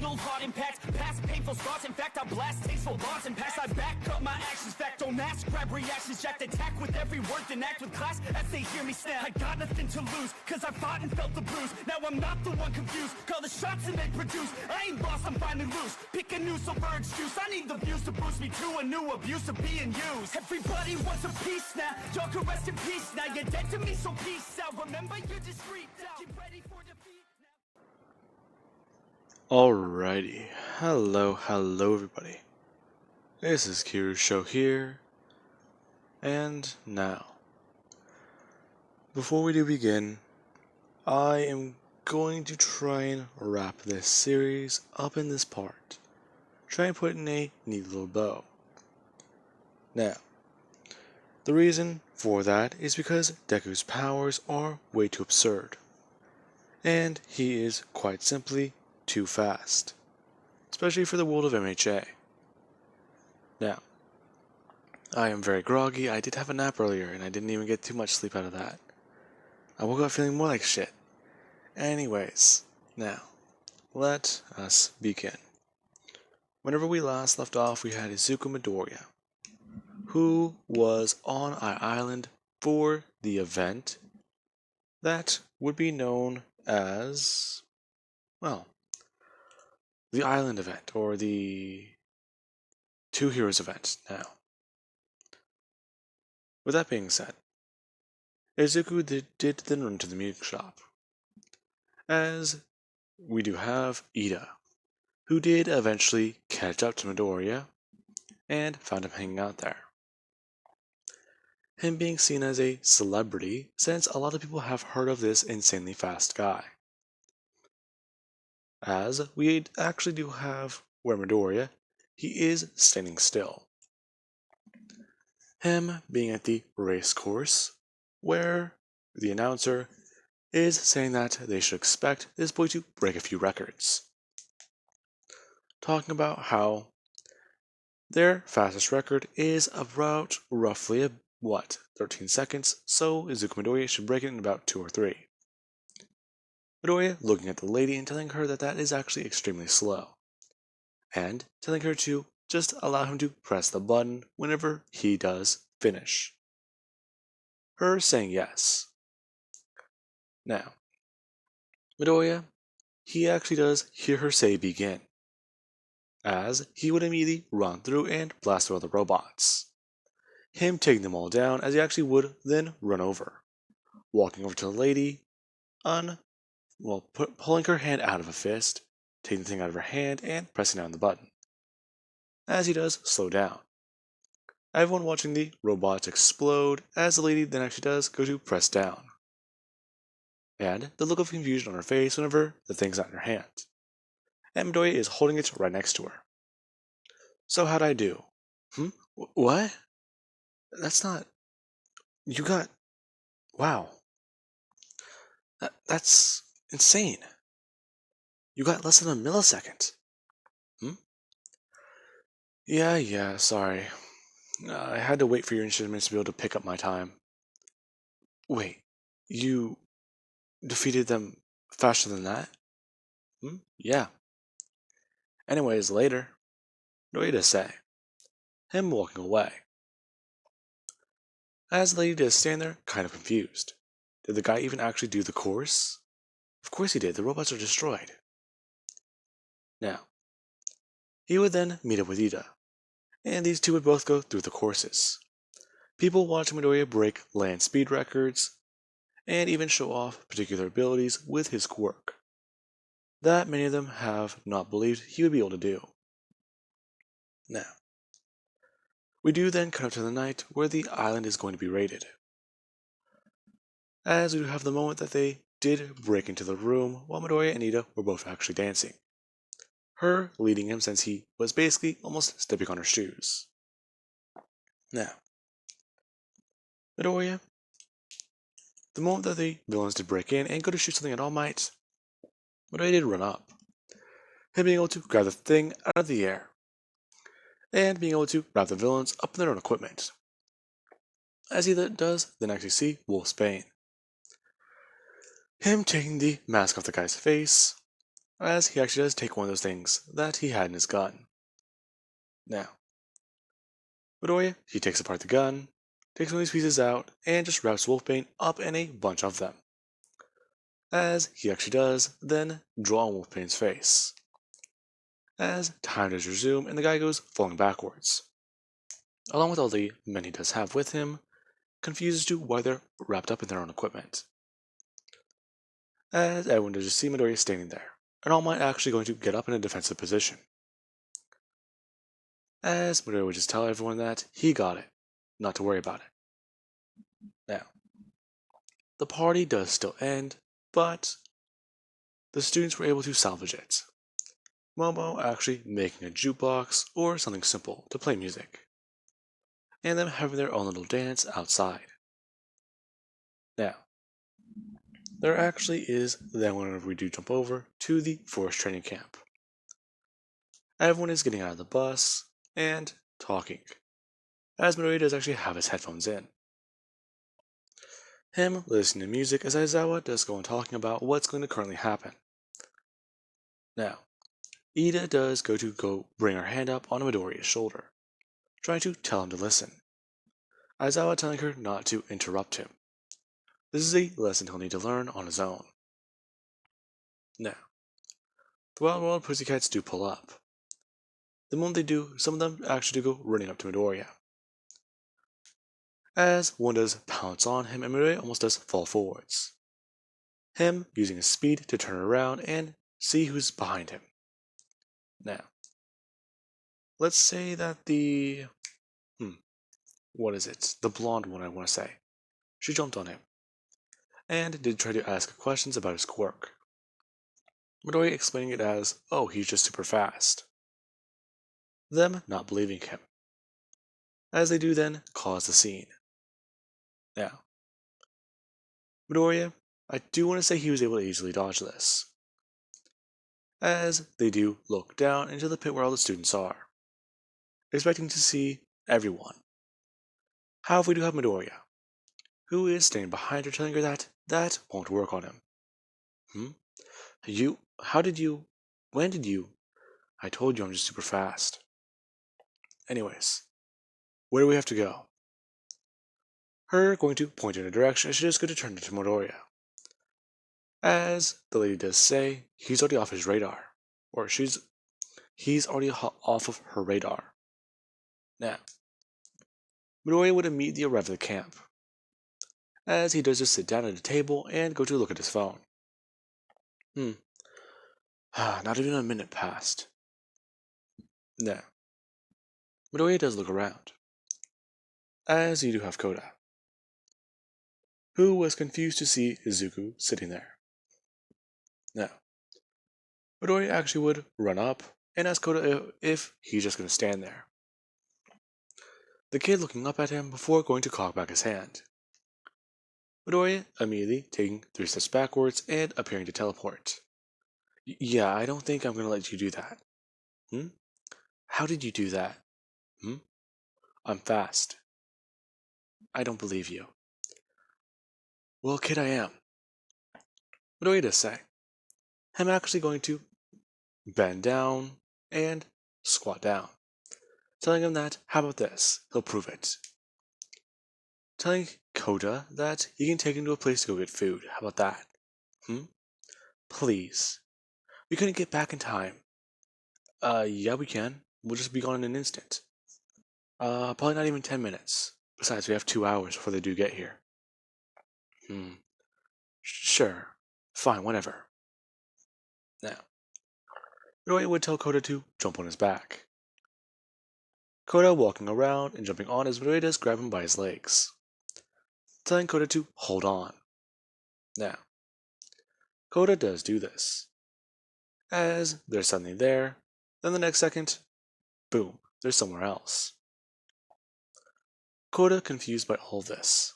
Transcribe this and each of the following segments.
fatal heart impacts, past painful scars. In fact, I blast tasteful bars and pass. I back up my actions, fact don't ask, grab reactions, jacked attack with every word, then act with class as they hear me snap. I got nothing to lose, cause I fought and felt the bruise. Now I'm not the one confused, call the shots and they produce. I ain't lost, I'm finally loose. Pick a new silver excuse, I need the views to boost me to a new abuse of being used. Everybody wants a piece now, y'all can rest in peace now. You're dead to me, so peace out. Remember, you're discreet out. Get ready for defeat now. Alrighty, hello everybody. This is Kiru's show here, and now, before we do begin, I am going to try and wrap this series up in this part. Try and put it in a neat little bow. Now, the reason for that is because Deku's powers are way too absurd, and he is quite simply too fast, especially for the world of MHA. Now, I am very groggy. I did have a nap earlier, and I didn't even get too much sleep out of that. I woke up feeling more like shit. Anyways, now, let us begin. Whenever we last left off, we had Izuku Midoriya, who was on our island for the event that would be known as, well, the island event, or the Two Heroes event now. With that being said, Izuku did then run to the music shop, as we do have Ida, who did eventually catch up to Midoriya and found him hanging out there. Him being seen as a celebrity, since a lot of people have heard of this insanely fast guy. As we actually do have where Midoriya, he is standing still. Him being at the race course, where the announcer is saying that they should expect this boy to break a few records. Talking about how their fastest record is about roughly 13 seconds, so Izuku Midoriya should break it in about 2 or 3. Midoriya looking at the lady and telling her that that is actually extremely slow, and telling her to just allow him to press the button whenever he does finish. Her saying yes. Now, Midoriya, he actually does hear her say begin, as he would immediately run through and blast through all the robots. Him taking them all down, as he actually would then run over, walking over to the lady, pulling her hand out of a fist, taking the thing out of her hand, and pressing down the button. As he does slow down, everyone watching the robots explode, as the lady then actually does go to press down, and the look of confusion on her face whenever the thing's not in her hand, and Midoriya is holding it right next to her. So how'd I do? What? That's not... You got... Wow. That's insane. You got less than a millisecond. Yeah, sorry. I had to wait for your instruments to be able to pick up my time. Wait, you defeated them faster than that? Yeah. Anyways, later. No way to say. Him walking away. As the lady does stand there, kind of confused. Did the guy even actually do the course? Of course he did, the robots are destroyed. Now, he would then meet up with Ida, and these two would both go through the courses. People watching Midoriya break land speed records, and even show off particular abilities with his quirk, that many of them have not believed he would be able to do. Now, we do then cut up to the night where the island is going to be raided, as we do have the moment that they did break into the room while Midoriya and Ida were both actually dancing, her leading him since he was basically almost stepping on her shoes. Now, Midoriya, the moment that the villains did break in and go to shoot something at All Might, Midoriya did run up, him being able to grab the thing out of the air, and being able to wrap the villains up in their own equipment. As he does then actually see Wolf's Bane, him taking the mask off the guy's face, as he actually does take one of those things that he had in his gun. Now, Midoriya, he takes apart the gun, takes one of these pieces out, and just wraps Wolfbane up in a bunch of them. As he actually does, then draw on Wolfbane's face. As time does resume and the guy goes falling backwards. Along with all the men he does have with him, confused as to why they're wrapped up in their own equipment. As everyone does just see Midoriya standing there, and All Might actually going to get up in a defensive position. As Midoriya would just tell everyone that he got it, not to worry about it. Now, the party does still end, but the students were able to salvage it. Momo actually making a jukebox or something simple to play music, and them having their own little dance outside. Now, there actually is then whenever we do jump over to the forest training camp. Everyone is getting out of the bus and talking, as Midoriya does actually have his headphones in. Him listening to music as Aizawa does go on talking about what's going to currently happen. Now, Ida does go bring her hand up on Midoriya's shoulder, trying to tell him to listen. Aizawa telling her not to interrupt him. This is a lesson he'll need to learn on his own. Now, the Wild World Pussycats do pull up. The moment they do, some of them actually do go running up to Midoriya. As one does pounce on him and Midoriya almost does fall forwards. Him using his speed to turn around and see who's behind him. Now, let's say that the the blonde one I want to say. She jumped on him, and did try to ask questions about his quirk. Midoriya explaining it as, oh, he's just super fast. Them not believing him. As they do then cause the scene. Now, Midoriya, I do want to say he was able to easily dodge this. As they do look down into the pit where all the students are, expecting to see everyone. However, we do have Midoriya, who is standing behind her telling her that that won't work on him. When did you? I told you I'm just super fast. Anyways, where do we have to go? Her going to point in a direction and she just going to turn to Midoriya. As the lady does say, he's already off his radar. Or he's already off of her radar. Now, Midoriya would immediately arrive at the camp, as he does just sit down at a table and go to look at his phone. Not even a minute passed. Now, Midoriya does look around, as you do have Koda, who was confused to see Izuku sitting there. Now, Midoriya actually would run up and ask Koda if he's just going to stand there. The kid looking up at him before going to cock back his hand. Midoriya immediately taking 3 steps backwards and appearing to teleport. Yeah, I don't think I'm going to let you do that. How did you do that? I'm fast. I don't believe you. Well, kid, I am. Midoriya does say. I'm actually going to bend down and squat down. Telling him that, how about this? He'll prove it. Telling Koda that he can take him to a place to go get food. How about that? Please. We couldn't get back in time. Yeah, we can. We'll just be gone in an instant. Probably not even 10 minutes. Besides, we have 2 hours before they do get here. Sure. Fine, whatever. Now, Midoriya would tell Koda to jump on his back. Koda walking around and jumping on as Midoriya does grab him by his legs, telling Koda to hold on. Now, Koda does do this, as there's something there, then the next second, boom, there's somewhere else. Koda confused by all this,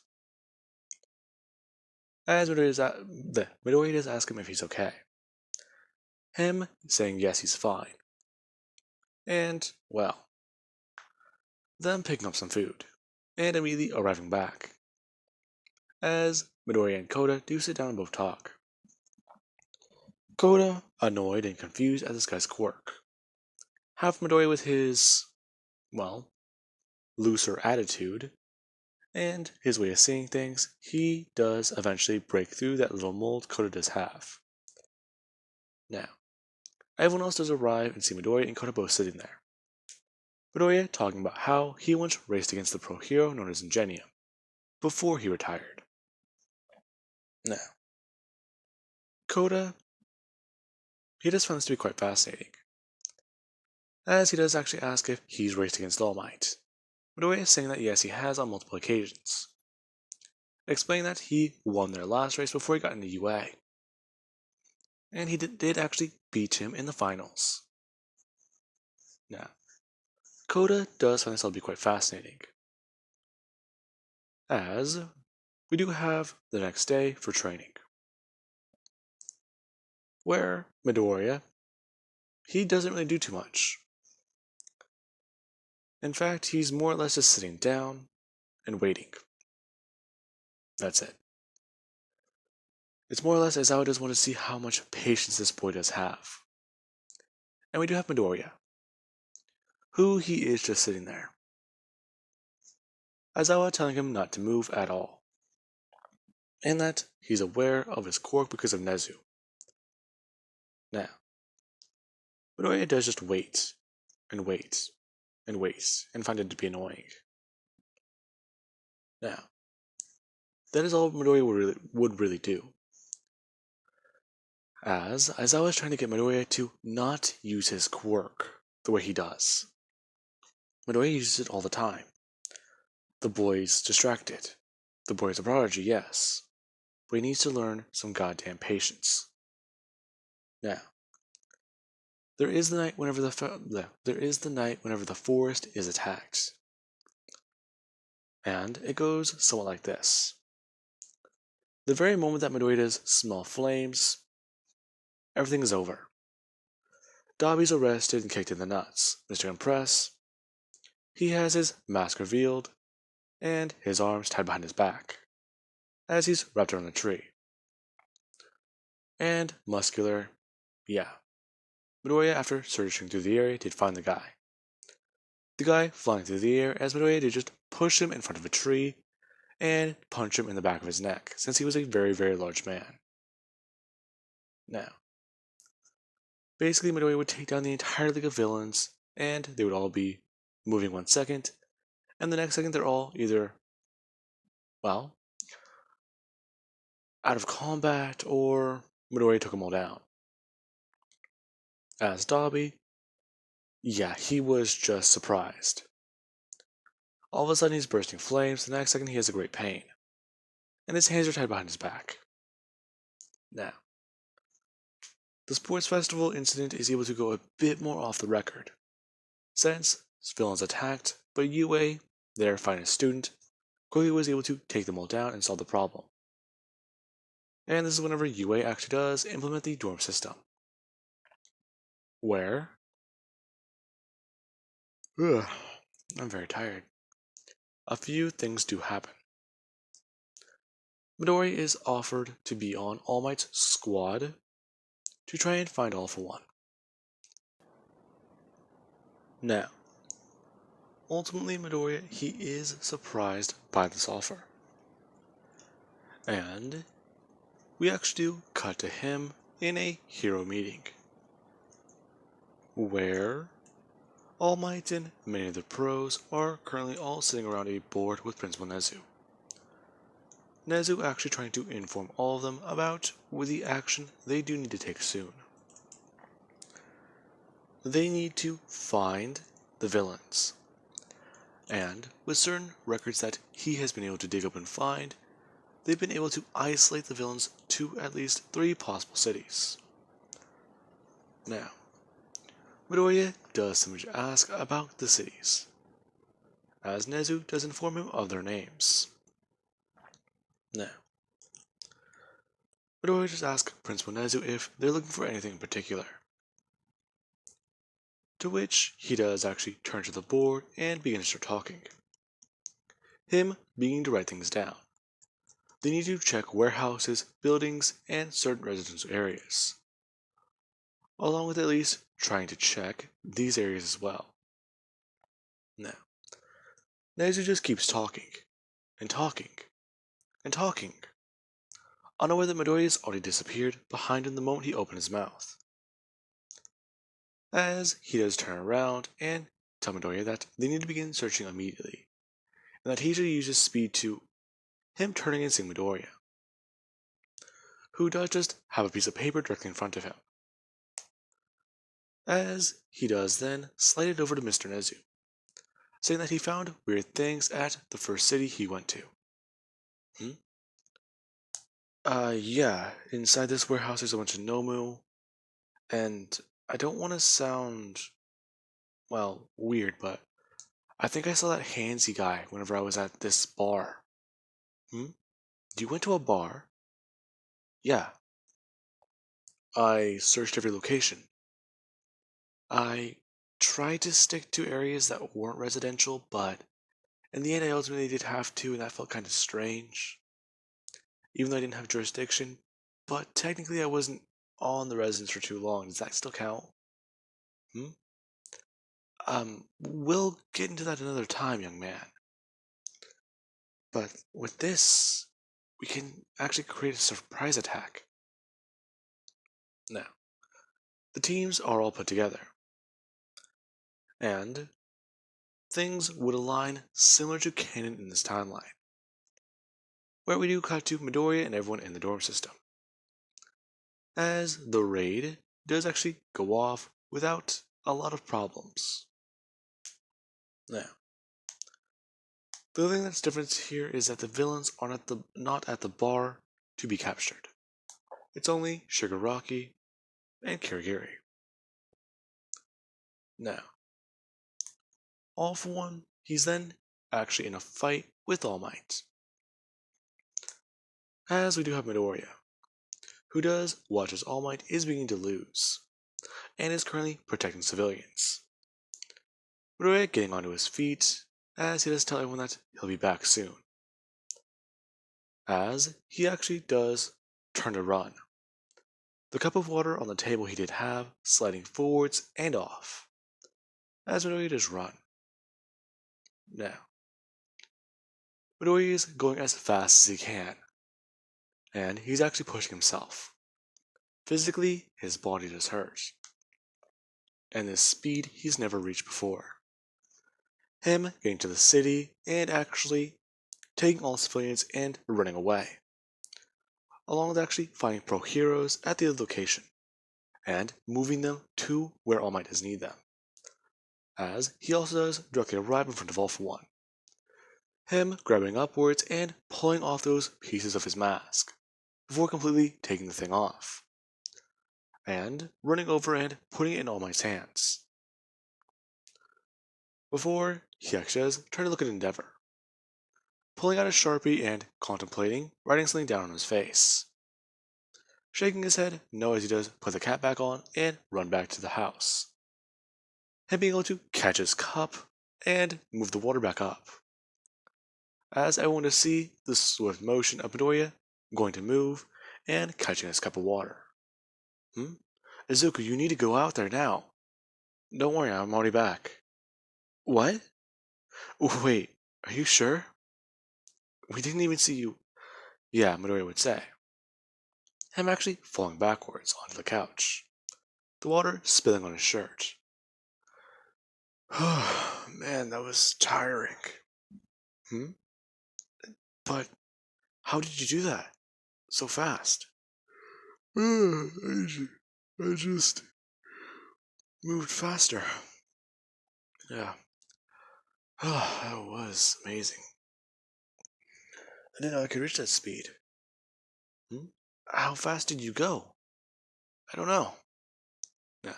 as Midoriya does ask him if he's okay. Him saying yes, he's fine. And, well, them picking up some food, and immediately arriving back, as Midoriya and Koda do sit down and both talk. Koda, annoyed and confused at this guy's quirk. Half Midoriya with his, well, looser attitude, and his way of seeing things, he does eventually break through that little mold Koda does have. Now, everyone else does arrive and see Midoriya and Koda both sitting there. Midoriya talking about how he once raced against the pro hero known as Ingenium, before he retired. Now, Koda, he does find this to be quite fascinating, as he does actually ask if he's raced against All Might. Midoriya is saying that yes, he has on multiple occasions, explaining that he won their last race before he got into UA, and he did actually beat him in the finals. Now, Koda does find this all to be quite fascinating, as we do have the next day for training, where Midoriya, he doesn't really do too much. In fact, he's more or less just sitting down and waiting. That's it. It's more or less Aizawa does want to see how much patience this boy does have. And we do have Midoriya, who he is just sitting there. Aizawa telling him not to move at all, and that he's aware of his quirk because of Nezu. Now, Midoriya does just wait, and wait, and wait, and find it to be annoying. Now, that is all Midoriya would really do, as Aizawa is trying to get Midoriya to not use his quirk the way he does. Midoriya uses it all the time. The boy's distracted. The boy's a prodigy, yes, but he needs to learn some goddamn patience. Now, there is the night whenever the forest is attacked, and it goes somewhat like this. The very moment that Midoriya does smell flames, everything is over. Dobby's arrested and kicked in the nuts. Mr. Impress, he has his mask revealed, and his arms tied behind his back, as he's wrapped around a tree. And Muscular, yeah. Midoriya, after searching through the area, did find the guy. The guy flying through the air, as Midoriya did just push him in front of a tree and punch him in the back of his neck, since he was a very, very large man. Now, basically Midoriya would take down the entire league of villains, and they would all be moving 1 second, and the next second they're all either, well, out of combat, or Midoriya took them all down. As Dobby, yeah, he was just surprised. All of a sudden he's bursting flames, the next second he has a great pain, and his hands are tied behind his back. Now, the sports festival incident is able to go a bit more off the record, since villains attacked, but UA, their finest student, quickly was able to take them all down and solve the problem. And this is whenever UA actually does implement the dorm system, where, I'm very tired, a few things do happen. Midori is offered to be on All Might's squad to try and find All for One. Now, ultimately Midoriya, he is surprised by this offer. And we actually do cut to him in a hero meeting, where All Might and many of the pros are currently all sitting around a board with Principal Nezu. Nezu actually trying to inform all of them about the action they do need to take soon. They need to find the villains, and with certain records that he has been able to dig up and find, they've been able to isolate the villains to at least 3 possible cities. Now, Midoriya does simply ask about the cities, as Nezu does inform him of their names. Now, Midoriya just asks Principal Nezu if they're looking for anything in particular, to which he does actually turn to the board and begin to start talking. Him beginning to write things down. They need to check warehouses, buildings, and certain residential areas. along with at least trying to check these areas as well. Now, Nezu just keeps talking, and talking, and talking, unaware that Midoriya's already disappeared behind him the moment he opened his mouth. As he does turn around and tell Midoriya that they need to begin searching immediately, and that he should use his speed to him turning and seeing Midoriya, who does just have a piece of paper directly in front of him. As he does then slide it over to Mr. Nezu, saying that he found weird things at the first city he went to. Hmm? Yeah, inside this warehouse there's a bunch of Nomu, and I don't want to sound, well, weird, but I think I saw that handsy guy whenever I was at this bar. Hmm? You went to a bar? Yeah. I searched every location. I tried to stick to areas that weren't residential, but in the end I ultimately did have to, and that felt kind of strange. Even though I didn't have jurisdiction, but technically I wasn't on the residence for too long. Does that still count? Hmm? We'll get into that another time, young man. But with this, we can actually create a surprise attack. Now, the teams are all put together, and things would align similar to canon in this timeline, where we do cut to Midoriya and everyone in the dorm system, as the raid does actually go off without a lot of problems. Now, the other thing that's different here is that the villains are not at the bar to be captured. It's only Shigaraki and Kirigiri. Now, all for one, he's then actually in a fight with All Might. As we do have Midoriya, who does watch as All Might is beginning to lose, and is currently protecting civilians. Midoriya getting onto his feet, as he does tell everyone that he'll be back soon. As he actually does turn to run. The cup of water on the table he did have sliding forwards and off, as Midoriya does run. Now, Midoriya is going as fast as he can, and he's actually pushing himself. Physically, his body does hurt, and this speed he's never reached before. Him getting to the city and actually taking all civilians and running away, along with actually finding pro heroes at the other location, and moving them to where All Might does need them, as he also does directly arrive in front of All for One. Him grabbing upwards and pulling off those pieces of his mask, before completely taking the thing off, and running over and putting it in All Might's hands. Before he actually does turn to look at Endeavor, pulling out a Sharpie and contemplating writing something down on his face. Shaking his head no as he does put the cap back on and run back to the house. Him being able to catch his cup and move the water back up. As everyone to see the swift motion of Midoriya going to move and catching his cup of water. Izuku, you need to go out there now. Don't worry, I'm already back. What? Wait, are you sure? We didn't even see you. Yeah, Midoriya would say. Him actually falling backwards onto the couch, the water spilling on his shirt. Man, that was tiring. But how did you do that? So fast? I just moved faster. Yeah. That was amazing. I didn't know I could reach that speed. How fast did you go? I don't know. Now,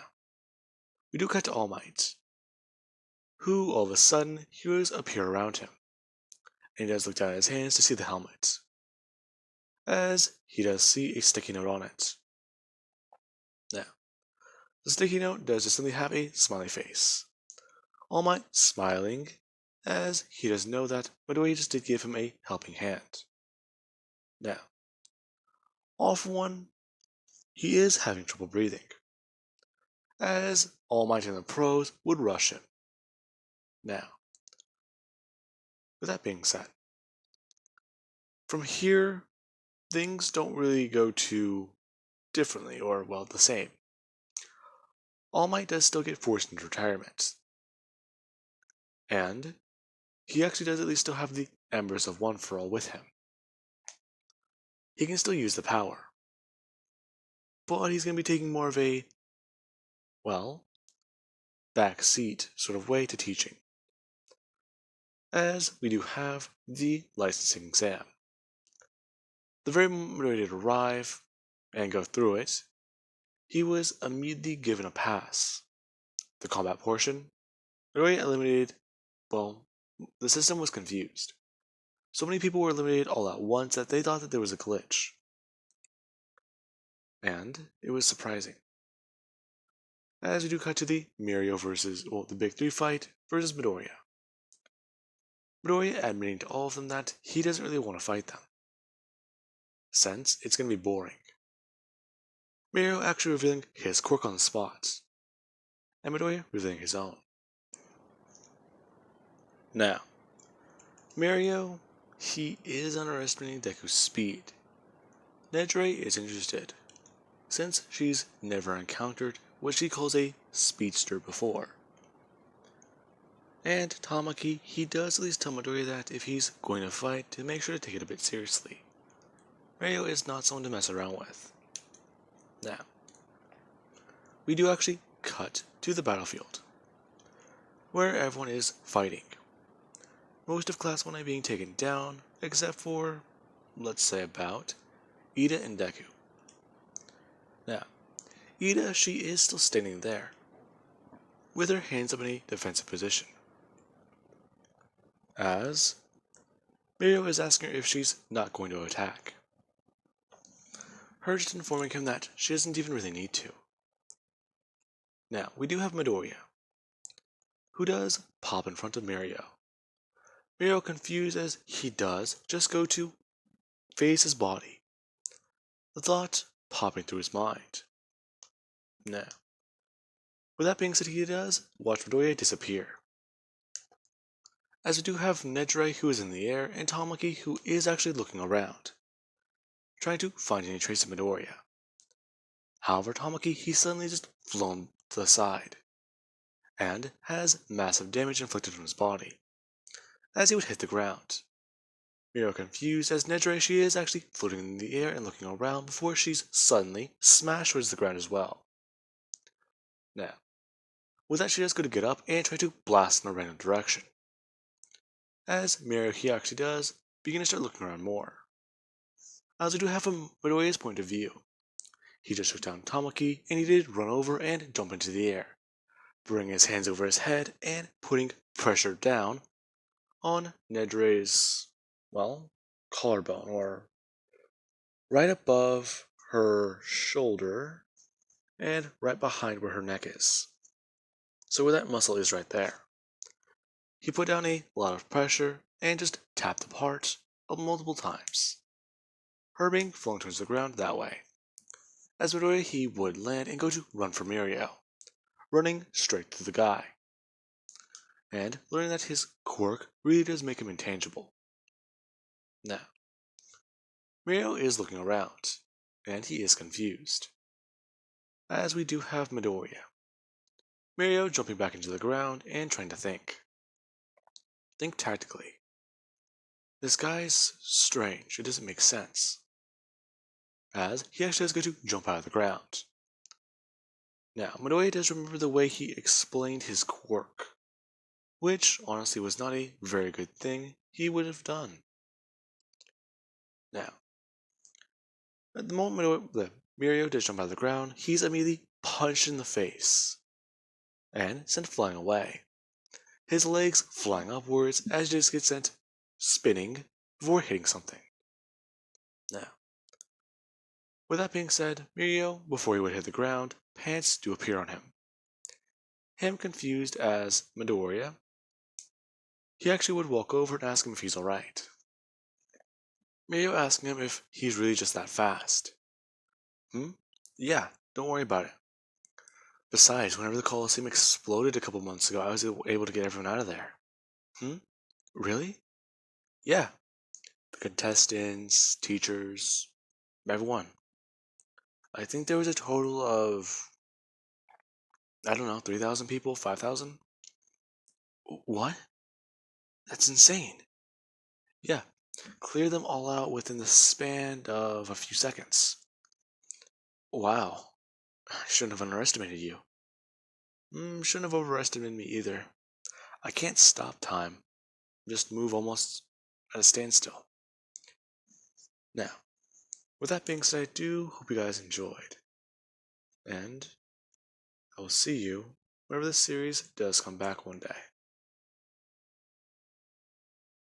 we do cut to All Might, who all of a sudden heroes appear around him, and he does look down at his hands to see the helmet, as he does see a sticky note on it. Now, the sticky note does just simply have a smiley face. All Might smiling, as he does know that Midoriya just did give him a helping hand. Now, all for one, he is having trouble breathing, as All Might and the pros would rush him. Now, with that being said, from here, things don't really go too differently or, well, the same. All Might does still get forced into retirement. And he actually does at least still have the Embers of One for All with him. He can still use the power. But he's going to be taking more of a, well, back seat sort of way to teaching. As we do have the licensing exam. The very moment Midoriya did arrive and go through it, he was immediately given a pass. The combat portion, Midoriya eliminated, well, the system was confused. So many people were eliminated all at once that they thought that there was a glitch. And it was surprising. As we do cut to the Mirio versus, well, the Big Three fight versus Midoriya. Midoriya admitting to all of them that he doesn't really want to fight them, since it's going to be boring. Mirio actually revealing his quirk on the spot, and Midoriya revealing his own. Now, Mirio, he is underestimating Deku's speed. Nejire is interested, since she's never encountered what she calls a speedster before. And Tamaki, he does at least tell Midoriya that if he's going to fight, to make sure to take it a bit seriously. Mirio is not someone to mess around with. Now, we do actually cut to the battlefield, where everyone is fighting. Most of Class 1A being taken down, except for, let's say about, Ida and Deku. Now, Ida, she is still standing there, with her hands up in a defensive position. As Mirio is asking her if she's not going to attack. Her just informing him that she doesn't even really need to. Now, we do have Midoriya, who does pop in front of Mirio. Mirio, confused as he does, just go to face his body. The thought popping through his mind. Now, with that being said, he does watch Midoriya disappear. As we do have Nejire, who is in the air, and Tamaki, who is actually looking around, trying to find any trace of Midoriya. However, Tamaki, he's suddenly just flown to the side, and has massive damage inflicted on his body, as he would hit the ground. Mirio confused as Nejire, she is actually floating in the air and looking around before she's suddenly smashed towards the ground as well. Now, with that she does go to get up and try to blast in a random direction. As Mirio, he actually does begin to start looking around more. As we do have from Midoriya's point of view, he just took down Tamaki and he did run over and jump into the air, bringing his hands over his head and putting pressure down on Nejire's, well, collarbone, or right above her shoulder and right behind where her neck is. So where that muscle is right there. He put down a lot of pressure and just tapped the part multiple times, her being flung towards the ground that way. As Midoriya, he would land and go to run for Mirio, running straight through the guy, and learning that his quirk really does make him intangible. Now, Mirio is looking around, and he is confused, as we do have Midoriya. Mirio jumping back into the ground and trying to think. Think tactically. This guy's strange, it doesn't make sense. As he actually does go to jump out of the ground. Now, Midoriya does remember the way he explained his quirk, which honestly was not a very good thing he would have done. Now, at the moment Mirio does jump out of the ground, he's immediately punched in the face and sent flying away. His legs flying upwards as he just gets sent spinning before hitting something. Now, with that being said, Mirio, before he would hit the ground, pants do appear on him. Him confused as Midoriya, he actually would walk over and ask him if he's alright. Mirio asking him if he's really just that fast. Yeah, don't worry about it. Besides, whenever the Coliseum exploded a couple months ago, I was able to get everyone out of there. Really? Yeah. The contestants, teachers, everyone. I think there was a total of, I don't know, 3,000 people, 5,000? What? That's insane. Yeah, clear them all out within the span of a few seconds. Wow, I shouldn't have underestimated you. Shouldn't have overestimated me either. I can't stop time, just move almost at a standstill. Now, with that being said, I do hope you guys enjoyed. And I will see you whenever this series does come back one day.